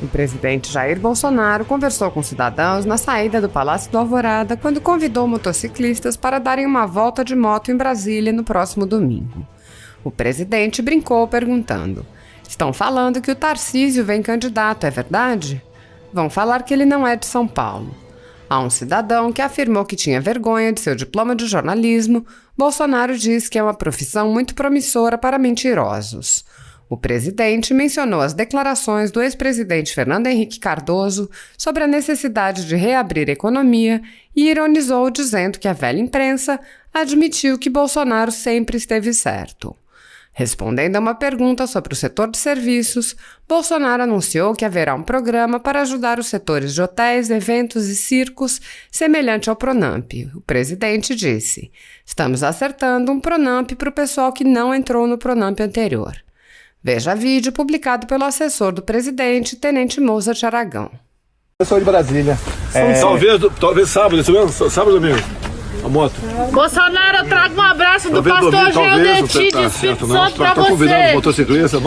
O presidente Jair Bolsonaro conversou com cidadãos na saída do Palácio do Alvorada quando convidou motociclistas para darem uma volta de moto em Brasília no próximo domingo. O presidente brincou perguntando: "Estão falando que o Tarcísio vem candidato, é verdade? Vão falar que ele não é de São Paulo." A um cidadão que afirmou que tinha vergonha de seu diploma de jornalismo, Bolsonaro diz que é uma profissão muito promissora para mentirosos. O presidente mencionou as declarações do ex-presidente Fernando Henrique Cardoso sobre a necessidade de reabrir a economia e ironizou dizendo que a velha imprensa admitiu que Bolsonaro sempre esteve certo. Respondendo a uma pergunta sobre o setor de serviços, Bolsonaro anunciou que haverá um programa para ajudar os setores de hotéis, eventos e circos, semelhante ao Pronamp. O presidente disse: "Estamos acertando um Pronamp para o pessoal que não entrou no Pronamp anterior." Veja vídeo publicado pelo assessor do presidente, Tenente Mozart Aragão. Eu sou de Brasília. Talvez sábado, isso mesmo? Sábado ou domingo? A moto. Bolsonaro, eu trago um abraço do pastor Geodeti de Espírito Santo pra você. Estou convidando o motorciclista,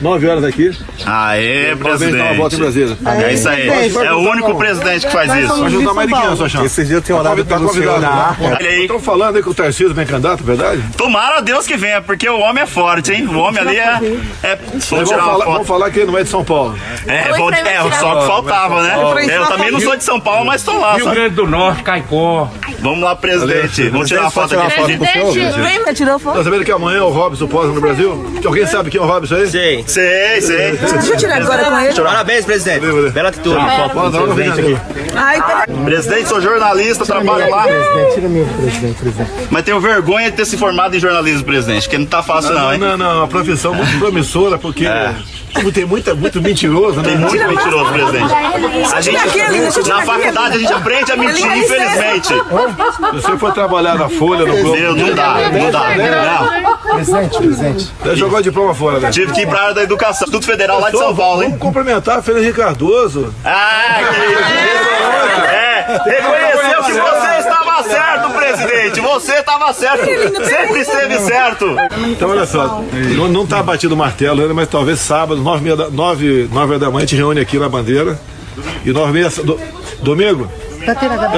9 horas aqui. Aê, presidente. Dar uma volta em Brasília. É isso aí. É o único presidente que faz isso. Vai ajudar mais de 500, sua chance. Esse dia eu tenho horário para convidar. Estão falando aí que o Tarcísio vem candidato, verdade? Tomara a Deus que venha, porque o homem é forte, hein? O homem ali Vamos falar que ele não é de São Paulo. Só que faltava, né? Eu também não sou de São Paulo, mas estou lá. Rio Grande do Norte, Caicó. Vamos lá, presidente. Vamos tirar uma foto aqui. Presidente, tirou foto. Tá sabendo que amanhã o Robson posa no Brasil? Alguém sabe quem é o Robson aí? Sei. Deixa eu tirar agora com ele. Parabéns, presidente. Bela atitude. Presidente, sou jornalista, trabalho lá. Tira meu presidente. Mas tenho vergonha de ter se formado em jornalismo, presidente, que não tá fácil não, hein? Não, uma profissão muito promissora, porque tem muito mentiroso, né? Tem muito mentiroso, presidente. Na faculdade a gente aprende a mentir, infelizmente. Se você for trabalhar na Folha, no Globo... Não dá. Presidente. Você jogou a diploma fora, né? Tive que ir pra área da educação, Instituto Federal lá de São Paulo, hein? Vamos cumprimentar a Fernando Henrique Cardoso. Reconheceu que você estava certo, presidente. Você estava certo. Sempre esteve certo. Então, olha só, não tá batido o martelo ainda, mas talvez sábado, 9 horas da manhã, a gente reúne aqui na Bandeira. E 9h30... Domingo? É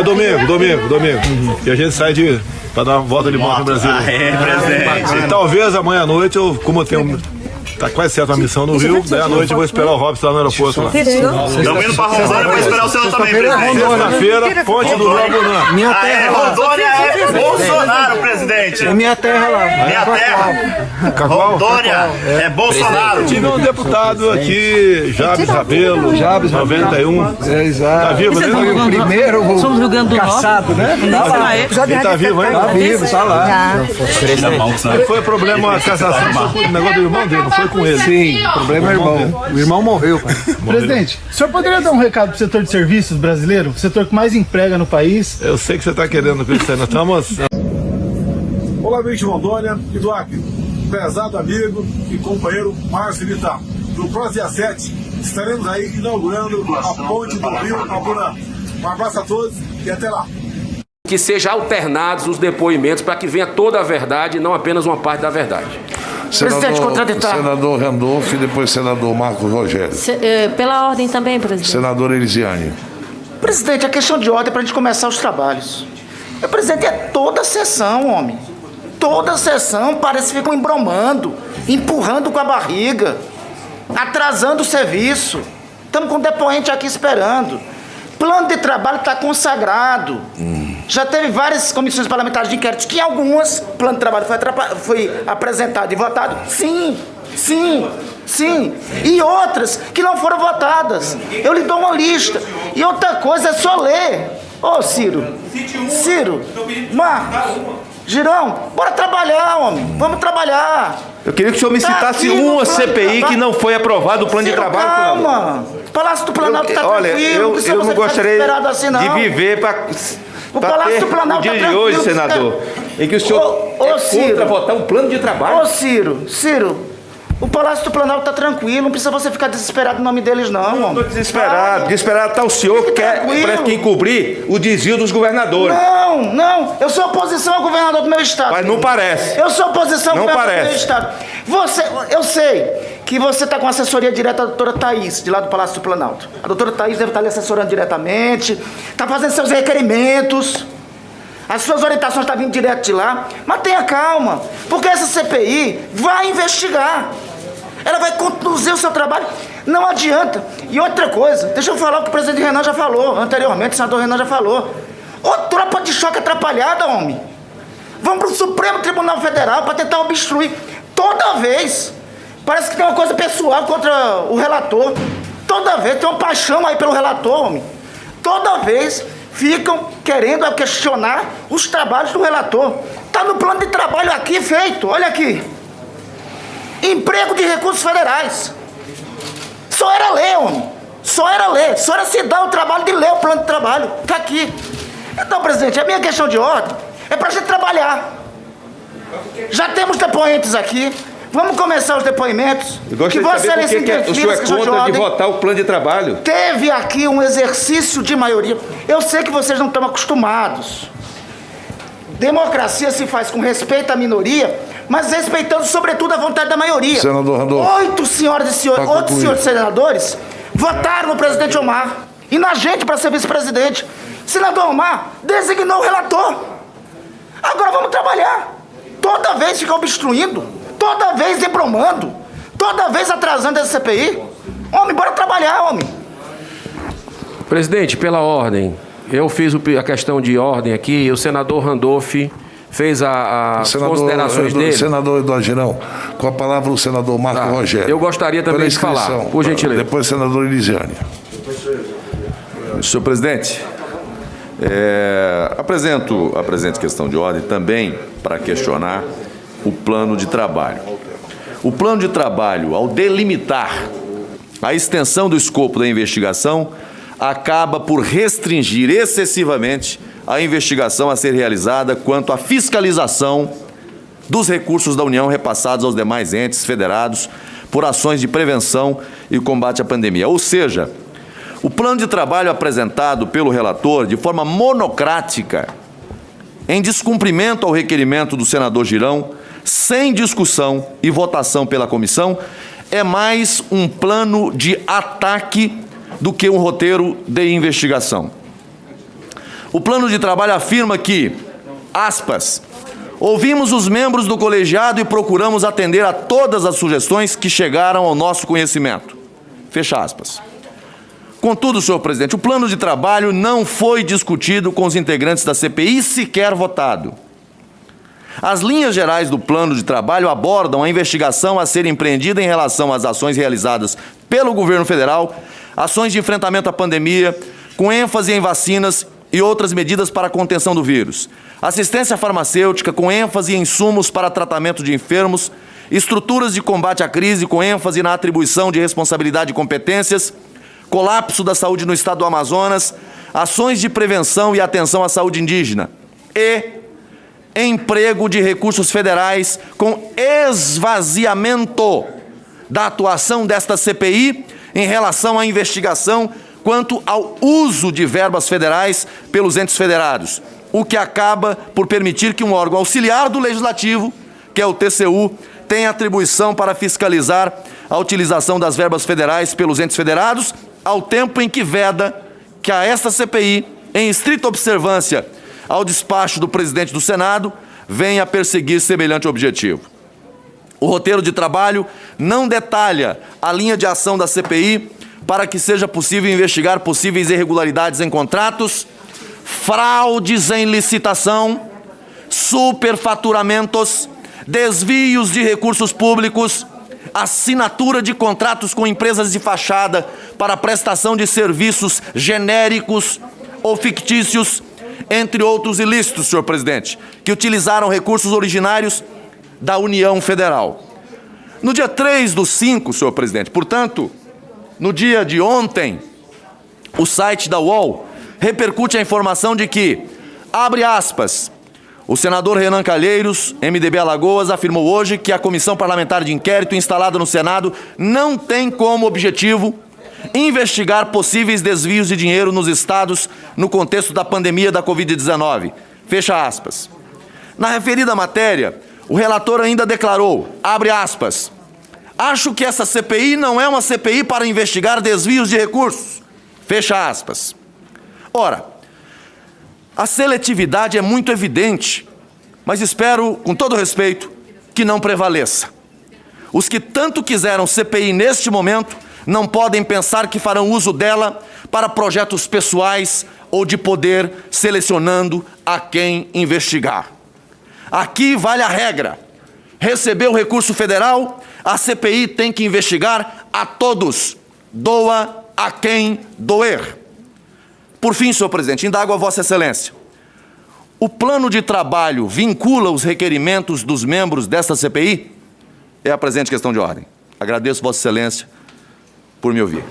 domingo. E a gente sai para dar uma volta de moto no Brasil. Presidente. E talvez amanhã à noite, como eu tenho... Tá quase certo a missão no Rio, daí à noite eu vou esperar o Robson lá no aeroporto. Estamos indo pra Rondônia pra esperar o senhor também, presidente. Sexta-feira, Ponte do Rio Abunã. Minha terra. Rondônia é Bolsonaro, presidente. É minha terra lá. Minha terra. Rondônia é Bolsonaro. Tive um deputado aqui, Jabes Rabelo, 91. É, exato. Tá vivo, né? Foi o primeiro Somos do Rio Grande do Norte. caçado, né? Ele tá vivo ainda? Tá vivo, tá lá. Foi problema, a cassação, foi o negócio do irmão dele, não foi com ele. Sim, o problema é o irmão. O irmão morreu, pai. Presidente, o senhor poderia dar um recado pro setor de serviços brasileiro? O setor que mais emprega no país? Eu sei que você está querendo, Cristiano. Estamos... Olá, amigos de Rondônia e do Acre. Prezado amigo e companheiro Márcio Vittar. No próximo dia 7, estaremos aí inaugurando a ponte do Rio Abunã. Um abraço a todos e até lá. Que sejam alternados os depoimentos para que venha toda a verdade e não apenas uma parte da verdade. Presidente, contraditório. Senador Randolfo e depois senador Marcos Rogério. Pela ordem também, presidente. Senador Elisiane. Presidente, é questão de ordem para a gente começar os trabalhos. Presidente, é toda a sessão, homem. Toda a sessão parece que ficam embromando, empurrando com a barriga, atrasando o serviço. Estamos com o depoente aqui esperando. Plano de trabalho está consagrado. Já teve várias comissões parlamentares de inquérito que algumas, o plano de trabalho foi apresentado e votado. Sim. E outras que não foram votadas. Eu lhe dou uma lista. E outra coisa é só ler. Ô, Ciro, Marcos, Girão, bora trabalhar, homem. Vamos trabalhar. Eu queria que o senhor me citasse uma CPI que não foi aprovado o plano de trabalho. Calma. Palácio do Planalto está tranquilo. Eu não gostaria de viver para o Palácio do Planalto dia de hoje, senador, em que o senhor contra votar um plano de trabalho. Ô, Ciro, o Palácio do Planalto está tranquilo, não precisa você ficar desesperado no nome deles, não. Eu não estou desesperado. Desesperado está o senhor que quer encobrir o desvio dos governadores. Não, eu sou oposição ao governador do meu estado. Mas não parece. Eu sou oposição ao governador do meu estado. Eu sei que que você está com assessoria direta da doutora Thaís, de lá do Palácio do Planalto. A doutora Thaís deve estar lhe assessorando diretamente, está fazendo seus requerimentos, as suas orientações estão vindo direto de lá. Mas tenha calma, porque essa CPI vai investigar. Ela vai conduzir o seu trabalho. Não adianta. E outra coisa, deixa eu falar o que o presidente Renan já falou, anteriormente, o senador Renan já falou. Ô, tropa de choque atrapalhada, homem. Vamos para o Supremo Tribunal Federal para tentar obstruir. Toda vez. Parece que tem uma coisa pessoal contra o relator. Toda vez tem uma paixão aí pelo relator, homem. Toda vez ficam querendo questionar os trabalhos do relator. Tá no plano de trabalho aqui feito, olha aqui. Emprego de recursos federais. Só era ler, homem. Só era ler. Só era se dar o trabalho de ler o plano de trabalho. Tá aqui. Então, presidente, a minha questão de ordem é pra gente trabalhar. Já temos depoentes aqui. Vamos começar os depoimentos. Eu gostaria de saber por que o senhor é contra de votar o plano de trabalho. Teve aqui um exercício de maioria. Eu sei que vocês não estão acostumados. Democracia se faz com respeito à minoria, mas respeitando sobretudo a vontade da maioria. Senador Randolfo. 8 senhoras e senhores, 8 senhores senadores votaram no presidente Omar e na gente para ser vice-presidente. Senador Omar designou o relator. Agora vamos trabalhar. Toda vez ficar obstruindo, toda vez embromando, toda vez atrasando essa CPI. Homem, bora trabalhar, homem. Presidente, pela ordem, eu fiz a questão de ordem aqui, o senador Randolph fez as considerações dele. Senador Eduardo Girão, com a palavra o senador Marco Rogério. Eu gostaria também de falar, por gentileza. Depois o senador Elisiane. Senhor presidente, apresento a presente questão de ordem também para questionar o plano de trabalho. O plano de trabalho, ao delimitar a extensão do escopo da investigação, acaba por restringir excessivamente a investigação a ser realizada quanto à fiscalização dos recursos da União repassados aos demais entes federados por ações de prevenção e combate à pandemia. Ou seja, o plano de trabalho apresentado pelo relator de forma monocrática, em descumprimento ao requerimento do senador Girão, sem discussão e votação pela comissão, é mais um plano de ataque do que um roteiro de investigação. O plano de trabalho afirma que, aspas, ouvimos os membros do colegiado e procuramos atender a todas as sugestões que chegaram ao nosso conhecimento. Fecha aspas. Contudo, senhor presidente, o plano de trabalho não foi discutido com os integrantes da CPI, sequer votado. As linhas gerais do plano de trabalho abordam a investigação a ser empreendida em relação às ações realizadas pelo governo federal, ações de enfrentamento à pandemia, com ênfase em vacinas e outras medidas para a contenção do vírus, assistência farmacêutica com ênfase em insumos para tratamento de enfermos, estruturas de combate à crise com ênfase na atribuição de responsabilidade e competências, colapso da saúde no estado do Amazonas, ações de prevenção e atenção à saúde indígena e emprego de recursos federais com esvaziamento da atuação desta CPI em relação à investigação quanto ao uso de verbas federais pelos entes federados, o que acaba por permitir que um órgão auxiliar do Legislativo, que é o TCU, tenha atribuição para fiscalizar a utilização das verbas federais pelos entes federados, ao tempo em que veda que a esta CPI, em estrita observância ao despacho do presidente do Senado, venha a perseguir semelhante objetivo. O roteiro de trabalho não detalha a linha de ação da CPI para que seja possível investigar possíveis irregularidades em contratos, fraudes em licitação, superfaturamentos, desvios de recursos públicos, assinatura de contratos com empresas de fachada para prestação de serviços genéricos ou fictícios, entre outros ilícitos, senhor presidente, que utilizaram recursos originários da União Federal. No dia 3/5, senhor presidente, portanto, no dia de ontem, o site da UOL repercute a informação de que, abre aspas, o senador Renan Calheiros, MDB Alagoas, afirmou hoje que a comissão parlamentar de inquérito instalada no Senado não tem como objetivo investigar possíveis desvios de dinheiro nos estados no contexto da pandemia da Covid-19. Fecha aspas. Na referida matéria, o relator ainda declarou, abre aspas, Acho que essa CPI não é uma CPI para investigar desvios de recursos. Fecha aspas. Ora, a seletividade é muito evidente, mas espero, com todo respeito, que não prevaleça. Os que tanto quiseram CPI neste momento não podem pensar que farão uso dela para projetos pessoais ou de poder, selecionando a quem investigar. Aqui vale a regra. Recebeu o recurso federal, a CPI tem que investigar a todos. Doa a quem doer. Por fim, senhor presidente, indago a Vossa Excelência. O plano de trabalho vincula os requerimentos dos membros desta CPI? É a presente questão de ordem. Agradeço Vossa Excelência por me ouvir.